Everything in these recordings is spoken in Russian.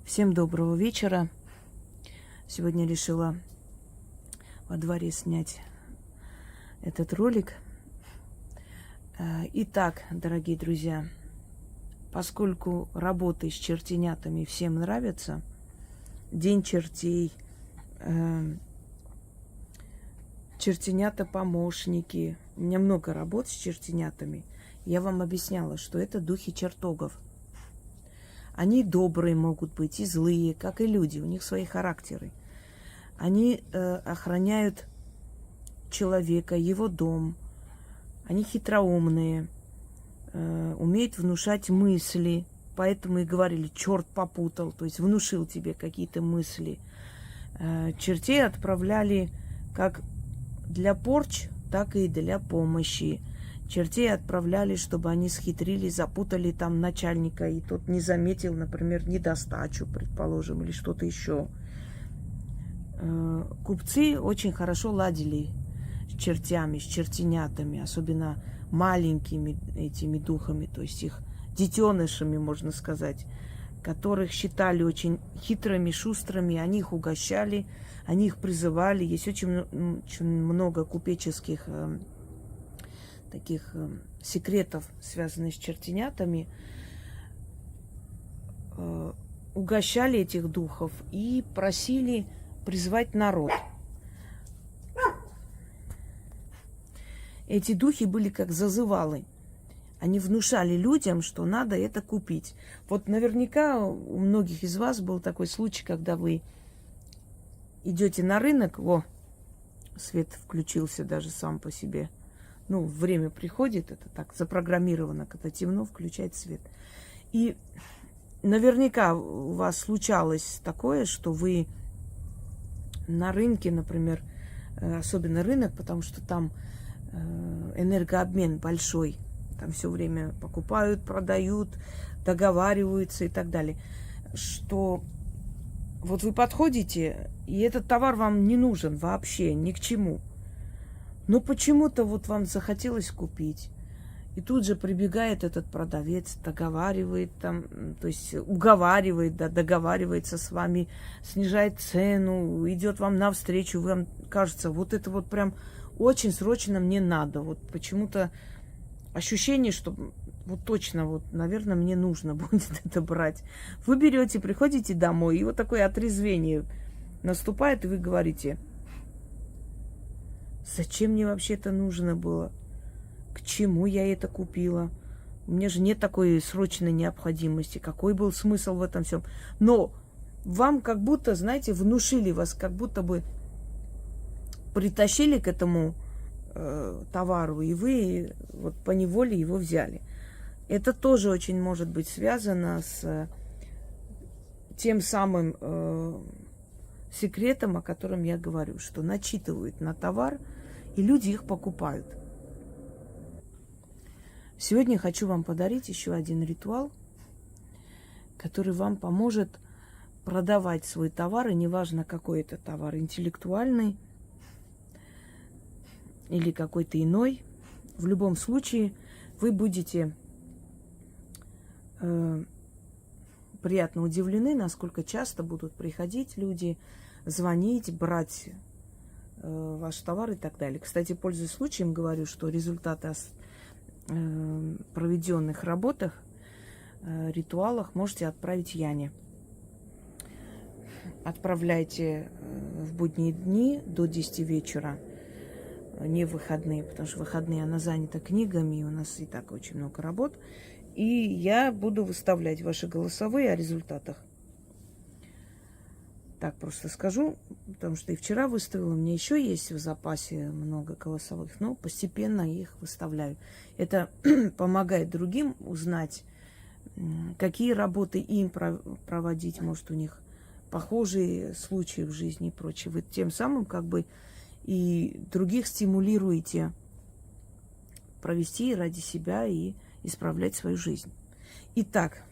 Всем доброго вечера. Сегодня решила во дворе снять этот ролик. Итак, дорогие друзья, поскольку работы с чертенятами всем нравятся, День чертей, чертенята-помощники, у меня много работ с чертенятами, я вам объясняла, что это духи чертогов. Они добрые могут быть и злые, как и люди, у них свои характеры. Они охраняют человека, его дом. Они хитроумные, умеют внушать мысли. Поэтому и говорили, черт попутал, то есть внушил тебе какие-то мысли. Чертей отправляли как для порч, так и для помощи. Чертей отправляли, чтобы они схитрили, запутали там начальника, и тот не заметил, например, недостачу, предположим, или что-то еще. Купцы очень хорошо ладили с чертями, с чертенятами, особенно маленькими этими духами, то есть их детенышами, можно сказать, которых считали очень хитрыми, шустрыми, они их угощали, они их призывали. Есть очень много купеческих таких секретов, связанных с чертенятами, угощали этих духов и просили призвать народ. Эти духи были как зазывалы. Они внушали людям, что надо это купить. Вот наверняка у многих из вас был такой случай, когда вы идете на рынок, свет включился даже сам по себе. Время приходит, это так запрограммировано, когда темно, включать свет. И наверняка у вас случалось такое, что вы на рынке, например, особенно рынок, потому что там энергообмен большой, там все время покупают, продают, договариваются и так далее, что вот вы подходите, и этот товар вам не нужен вообще, ни к чему. Но почему-то вот вам захотелось купить. И тут же прибегает этот продавец, договаривает там, то есть уговаривает, договаривается с вами, снижает цену, идет вам навстречу, вам кажется, вот это вот прям очень срочно мне надо. Вот почему-то ощущение, что вот точно, вот, наверное, мне нужно будет это брать. Вы берете, приходите домой, и вот такое отрезвение наступает, и вы говорите: зачем мне вообще это нужно было? К чему я это купила? У меня же нет такой срочной необходимости. Какой был смысл в этом всем? Но вам как будто, знаете, внушили вас, как будто бы притащили к этому товару, и вы вот поневоле его взяли. Это тоже очень может быть связано с тем самым секретом, о котором я говорю, что начитывают на товар, и люди их покупают. Сегодня я хочу вам подарить еще один ритуал, который вам поможет продавать свой товар, и неважно, какой это товар, интеллектуальный или какой-то иной. В любом случае вы будете приятно удивлены, насколько часто будут приходить люди, звонить, брать ваш товар и так далее. Кстати, пользуясь случаем, говорю, что результаты проведенных работах, ритуалах можете отправить Яне. Отправляйте в будние дни до 10 вечера, не в выходные, потому что в выходные она занята книгами, и у нас и так очень много работ. И я буду выставлять ваши голосовые о результатах. Так просто скажу, потому что и вчера выставила, у меня еще есть в запасе много голосовых, но постепенно их выставляю. Это помогает другим узнать, какие работы им проводить, может, у них похожие случаи в жизни и прочее. Вы тем самым как бы и других стимулируете провести ради себя и исправлять свою жизнь. Итак,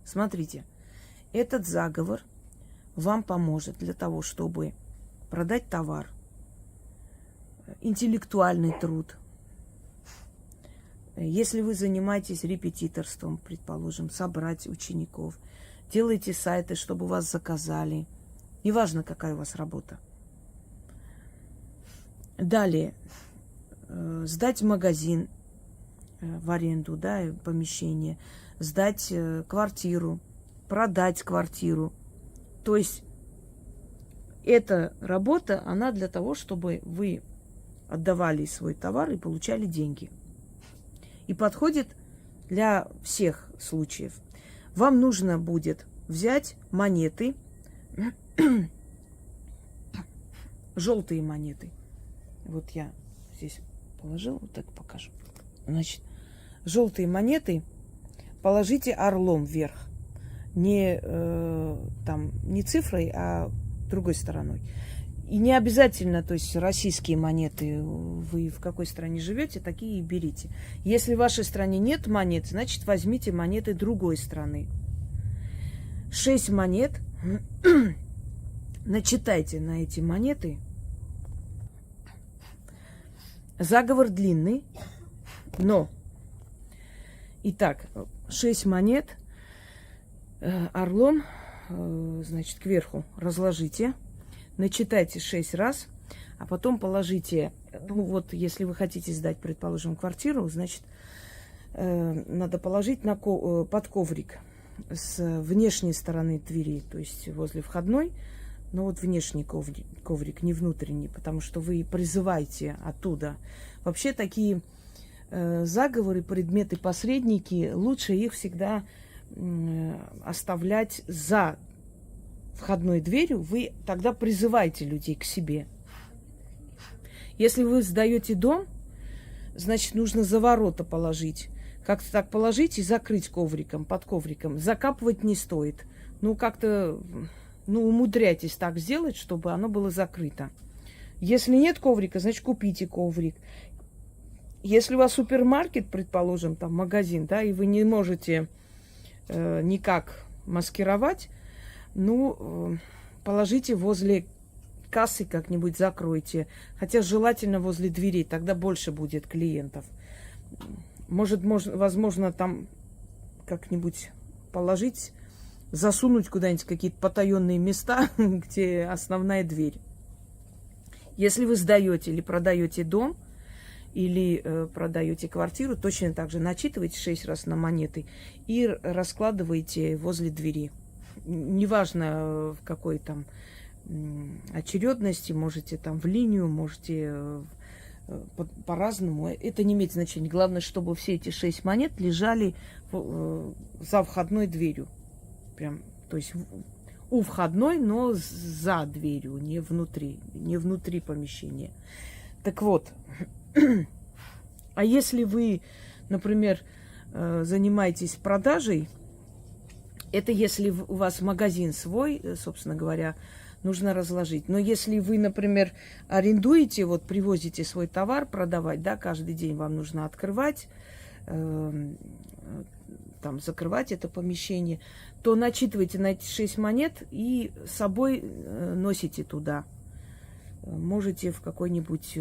смотрите. Этот заговор вам поможет для того, чтобы продать товар, интеллектуальный труд. Если вы занимаетесь репетиторством, предположим, собрать учеников, делаете сайты, чтобы вас заказали. Неважно, какая у вас работа. Далее. Сдать магазин в аренду, да, помещение. Сдать квартиру. Продать квартиру. То есть эта работа, она для того, чтобы вы отдавали свой товар и получали деньги. И подходит для всех случаев. Вам нужно будет взять монеты, желтые монеты. Вот я здесь положила, вот так покажу. Значит, желтые монеты положите орлом вверх. Не цифрой, а другой стороной. И не обязательно, то есть российские монеты, вы в какой стране живете, такие и берите. Если в вашей стране нет монет, значит возьмите монеты другой страны. 6 монет. Начитайте на эти монеты. Заговор длинный, но. Итак, 6 монет орлом, значит, кверху разложите. Начитайте 6 раз, а потом положите, ну вот, если вы хотите сдать, предположим, квартиру, значит, надо положить под коврик с внешней стороны двери, то есть возле входной, но вот внешний коврик, не внутренний, потому что вы призываете оттуда. Вообще такие заговоры, предметы, посредники, лучше их всегда оставлять за входной дверью, вы тогда призываете людей к себе. Если вы сдаете дом, значит, нужно за ворота положить. Как-то так положить и закрыть ковриком, под ковриком. Закапывать не стоит. Ну, как-то, умудряйтесь так сделать, чтобы оно было закрыто. Если нет коврика, значит, купите коврик. Если у вас супермаркет, предположим, там магазин, да, и вы не можете никак маскировать, положите возле кассы как-нибудь, закройте. Хотя желательно возле дверей, тогда больше будет клиентов. Возможно, там как-нибудь положить, засунуть куда-нибудь какие-то потаенные места, где основная дверь. Если вы сдаете или продаете дом, или продаете квартиру, точно так же начитывайте 6 раз на монеты и раскладывайте возле двери. Неважно, в какой там очередности, можете там в линию, можете по-разному. Это не имеет значения. Главное, чтобы все эти 6 монет лежали за входной дверью. Прям, то есть у входной, но за дверью, не внутри помещения. Так вот, а если вы, например, занимаетесь продажей, это если у вас магазин свой, собственно говоря, нужно разложить. Но если вы, например, арендуете, вот привозите свой товар продавать, да, каждый день вам нужно открывать, там, закрывать это помещение, то начитывайте на эти 6 монет и с собой носите туда. Можете в какой-нибудь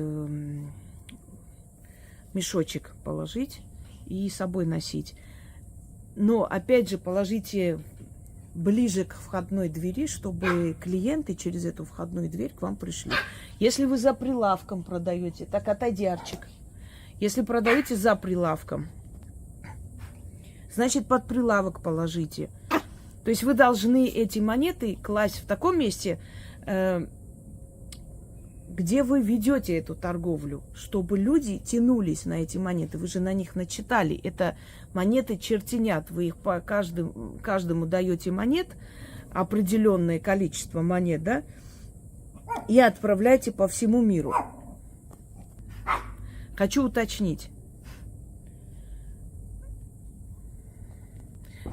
мешочек положить и с собой носить. Но, опять же, положите ближе к входной двери, чтобы клиенты через эту входную дверь к вам пришли. Если вы за прилавком продаете, так отойди, Арчик. Если продаете за прилавком, значит, под прилавок положите. То есть вы должны эти монеты класть в таком месте, где вы ведете эту торговлю, чтобы люди тянулись на эти монеты. Вы же на них начитали. Это монеты чертенят. Вы их по каждому даете монет, определенное количество монет, да, и отправляете по всему миру. Хочу уточнить.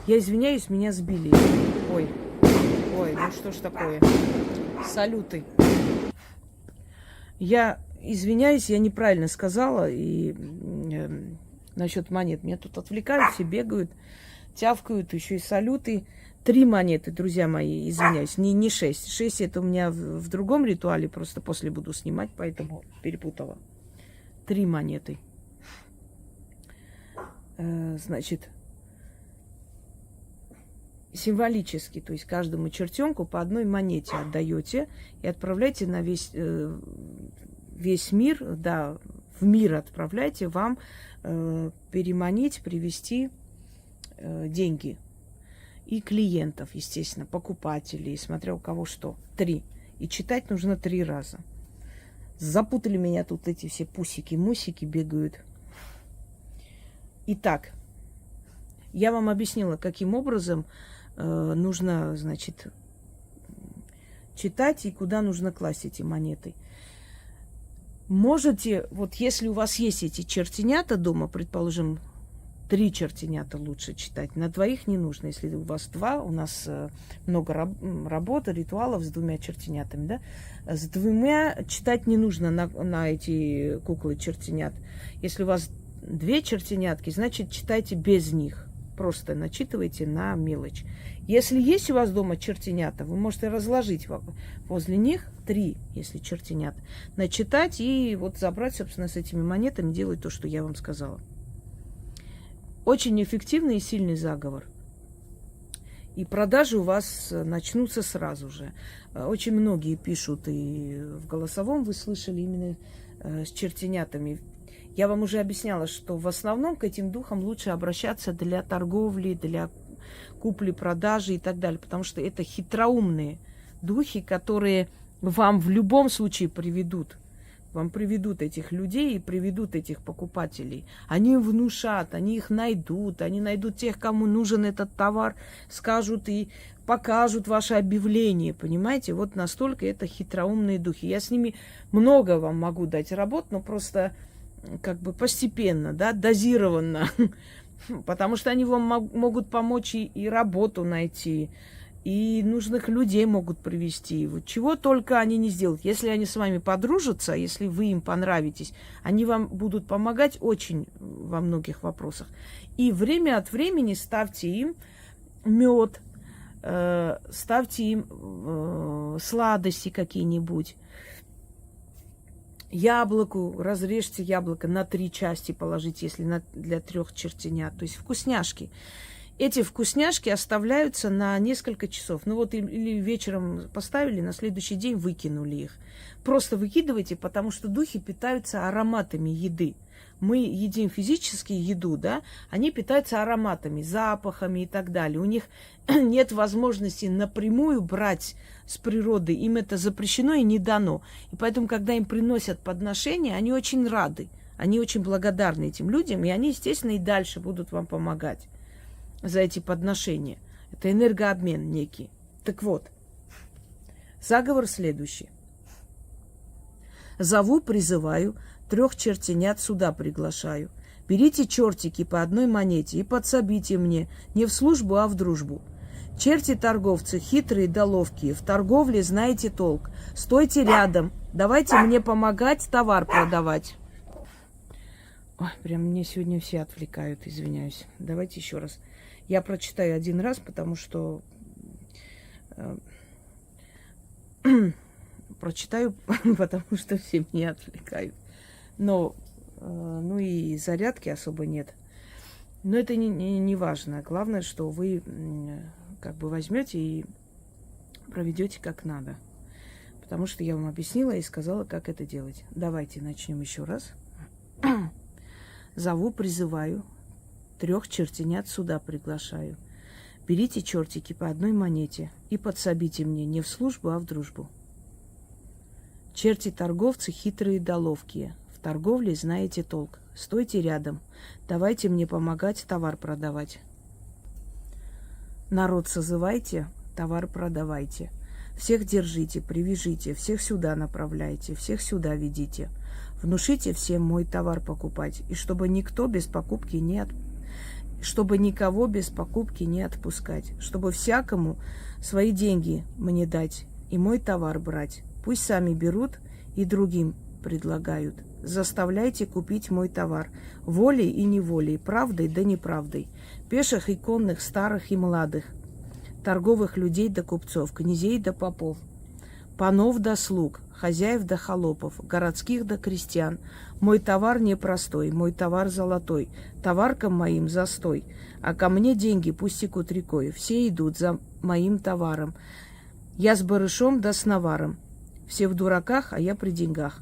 Я извиняюсь, меня сбили. Ой, ну что ж такое? Салюты. Я извиняюсь, я неправильно сказала и насчет монет. Меня тут отвлекают, все бегают, тявкают, еще и салюты. 3 монеты, друзья мои, извиняюсь, не 6. 6 это у меня в другом ритуале, просто после буду снимать, поэтому перепутала. 3 монеты. Значит, символически, то есть каждому чертенку по одной монете отдаете и отправляйте на весь мир, да, в мир отправляйте, вам переманить, привести деньги. И клиентов, естественно, покупателей, смотря у кого что. 3. И читать нужно 3 раза. Запутали меня тут эти все пусики-мусики бегают. Итак, я вам объяснила, каким образом нужно, значит, читать и куда нужно класть эти монеты. Можете, вот если у вас есть эти чертенята дома, предположим, 3 чертенята лучше читать, на 2 не нужно. Если у вас 2, у нас много работы, ритуалов с 2 чертенятами, да? С 2 читать не нужно на эти куклы чертенят. Если у вас 2 чертенятки, значит, читайте без них. Просто начитывайте на мелочь. Если есть у вас дома чертенята, вы можете разложить возле них 3, если чертенят, начитать и вот забрать, собственно, с этими монетами, делать то, что я вам сказала. Очень эффективный и сильный заговор. И продажи у вас начнутся сразу же. Очень многие пишут, и в голосовом вы слышали именно с чертенятами. Я вам уже объясняла, что в основном к этим духам лучше обращаться для торговли, для купли-продажи и так далее. Потому что это хитроумные духи, которые вам в любом случае приведут. Вам приведут этих людей и приведут этих покупателей. Они внушат, они их найдут, они найдут тех, кому нужен этот товар, скажут и покажут ваше объявление, понимаете? Вот настолько это хитроумные духи. Я с ними много вам могу дать работ, но просто как бы постепенно, да, дозированно, потому что они вам могут помочь и работу найти, и нужных людей могут привести. Вот чего только они не сделают. Если они с вами подружатся, если вы им понравитесь, они вам будут помогать очень во многих вопросах. И время от времени ставьте им мед, ставьте им сладости какие-нибудь. Яблоку, разрежьте яблоко на 3 части, положите, если для 3 чертенят. То есть вкусняшки. Эти вкусняшки оставляются на несколько часов. Ну вот или вечером поставили, на следующий день выкинули их. Просто выкидывайте, потому что духи питаются ароматами еды. Мы едим физически еду, да, они питаются ароматами, запахами и так далее. У них нет возможности напрямую брать с природы, им это запрещено и не дано. И поэтому, когда им приносят подношения, они очень рады, они очень благодарны этим людям, и они, естественно, и дальше будут вам помогать за эти подношения. Это энергообмен некий. Так вот, заговор следующий. Зову, призываю, 3 чертенят сюда приглашаю. Берите чертики по 1 монете и подсобите мне не в службу, а в дружбу. Черти-торговцы хитрые да ловкие, в торговле знаете толк. Стойте рядом, давайте мне помогать товар продавать. Ой, прям мне сегодня все отвлекают, извиняюсь. Давайте еще раз. Я прочитаю 1 раз, потому что прочитаю, потому что все меня отвлекают. Но, ну и зарядки особо нет. Но это не важно. Главное, что вы как бы возьмете и проведете как надо. Потому что я вам объяснила и сказала, как это делать. Давайте начнем еще раз. Зову, призываю. 3 чертенят сюда приглашаю. Берите чертики по 1 монете и подсобите мне не в службу, а в дружбу. Черти-торговцы хитрые да ловкие, в торговле знаете толк. Стойте рядом, давайте мне помогать товар продавать. Народ созывайте, товар продавайте. Всех держите, привяжите, всех сюда направляйте, всех сюда ведите. Внушите всем мой товар покупать, и чтобы никто без покупки чтобы никого без покупки не отпускать, чтобы всякому свои деньги мне дать и мой товар брать. Пусть сами берут и другим предлагают. Заставляйте купить мой товар волей и неволей, правдой да неправдой, пеших и конных, старых и молодых, торговых людей да купцов, князей да попов. панов да слуг, хозяев да холопов, городских да крестьян. Мой товар непростой, мой товар золотой, товаркам моим застой, а ко мне деньги пусть текут рекой, все идут за моим товаром. Я с барышом да с наваром, все в дураках, а я при деньгах.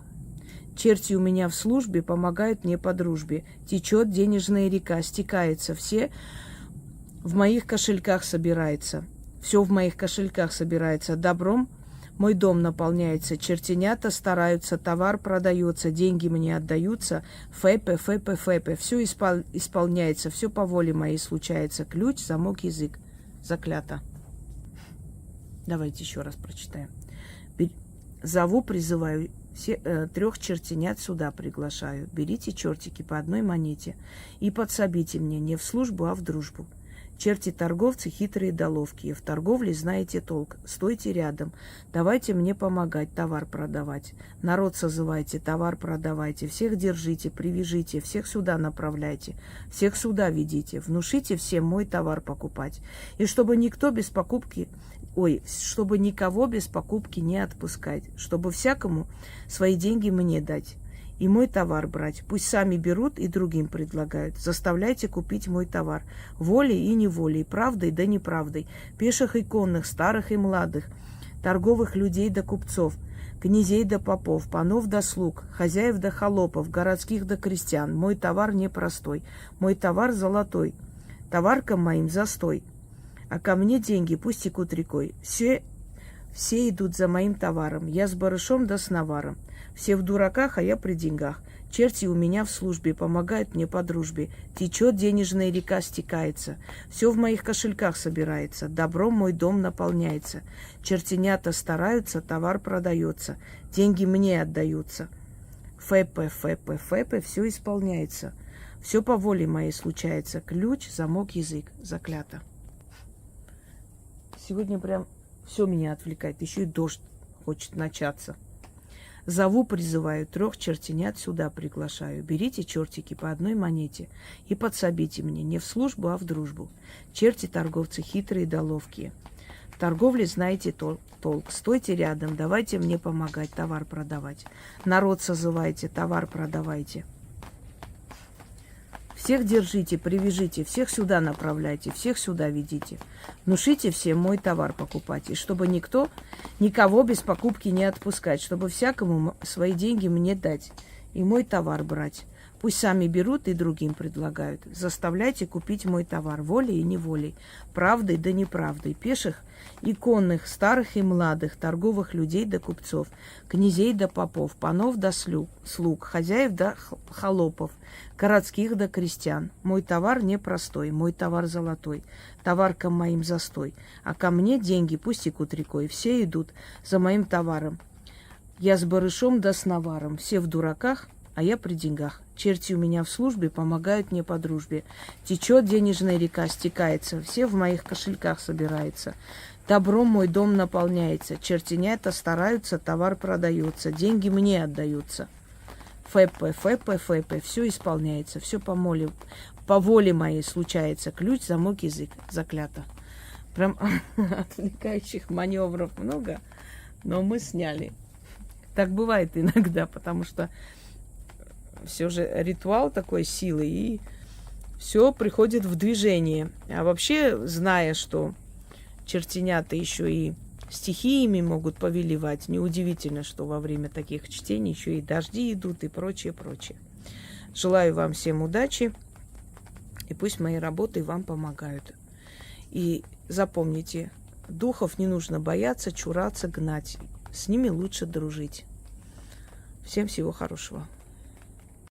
Черти у меня в службе помогают мне по дружбе, течет денежная река, стекается, все в моих кошельках собирается, все в моих кошельках собирается, добром мой дом наполняется, чертенята стараются, товар продается, деньги мне отдаются, фэпэ, фэпэ, фэпэ, все исполняется, все по воле моей случается, ключ, замок, язык, заклято. Давайте еще раз прочитаем. Зову, призываю, 3 чертенят сюда приглашаю. Берите, чертики, по одной монете и подсобите мне не в службу, а в дружбу. Черти-торговцы хитрые да ловкие, в торговле знаете толк. Стойте рядом, давайте мне помогать, товар продавать. Народ созывайте, товар продавайте, всех держите, привяжите, всех сюда направляйте, всех сюда ведите, внушите всем мой товар покупать. И чтобы никто без покупки, чтобы никого без покупки не отпускать, чтобы всякому свои деньги мне дать. И мой товар брать. Пусть сами берут и другим предлагают. Заставляйте купить мой товар. Волей и неволей, правдой да неправдой. Пеших и конных, старых и младых, торговых людей да купцов, князей да попов, панов да слуг, хозяев да холопов, городских да крестьян. Мой товар непростой, мой товар золотой, товаркам моим застой. А ко мне деньги пусть текут рекой. Все идут за моим товаром. Я с барышом да с наваром. Все в дураках, а я при деньгах. Черти у меня в службе, помогают мне по дружбе. Течет денежная река, стекается. Все в моих кошельках собирается. Добром мой дом наполняется. Чертенята стараются, товар продается. Деньги мне отдаются. Фэпэ, фэпэ, фэпэ, все исполняется. Все по воле моей случается. Ключ, замок, язык. Заклято. Сегодня прям все меня отвлекает. Еще и дождь хочет начаться. Зову, призываю, 3 чертенят сюда приглашаю. Берите, чертики, по одной монете и подсобите мне не в службу, а в дружбу. Черти-торговцы хитрые да ловкие. В торговле знаете толк. Стойте рядом, давайте мне помогать, товар продавать. Народ созывайте, товар продавайте. Всех держите, привяжите, всех сюда направляйте, всех сюда ведите. Внушите всем мой товар покупать, и чтобы никого без покупки не отпускать, чтобы всякому свои деньги мне дать и мой товар брать. Пусть сами берут и другим предлагают. Заставляйте купить мой товар волей и неволей, правдой да неправдой, пеших и конных, старых и младых, торговых людей да купцов, князей да попов, панов да слуг, хозяев да холопов, городских да крестьян. Мой товар непростой, мой товар золотой, товаркам моим застой, а ко мне деньги пусть текут рекой, все идут за моим товаром. Я с барышом да с наваром, все в дураках, а я при деньгах. Черти у меня в службе помогают мне по дружбе. Течет денежная река, стекается, все в моих кошельках собирается. Добром мой дом наполняется, чертенята стараются, товар продается, деньги мне отдаются. Фэпэ, фэпэ, фэпэ, все исполняется, все по воле моей случается. Ключ, замок, язык. Заклято. Прям отвлекающих маневров много, но мы сняли. Так бывает иногда, потому что все же ритуал такой силы, и все приходит в движение. А вообще, зная, что чертенята еще и стихиями могут повелевать, неудивительно, что во время таких чтений еще и дожди идут и прочее, прочее. Желаю вам всем удачи, и пусть мои работы вам помогают. И запомните, духов не нужно бояться, чураться, гнать. С ними лучше дружить. Всем всего хорошего.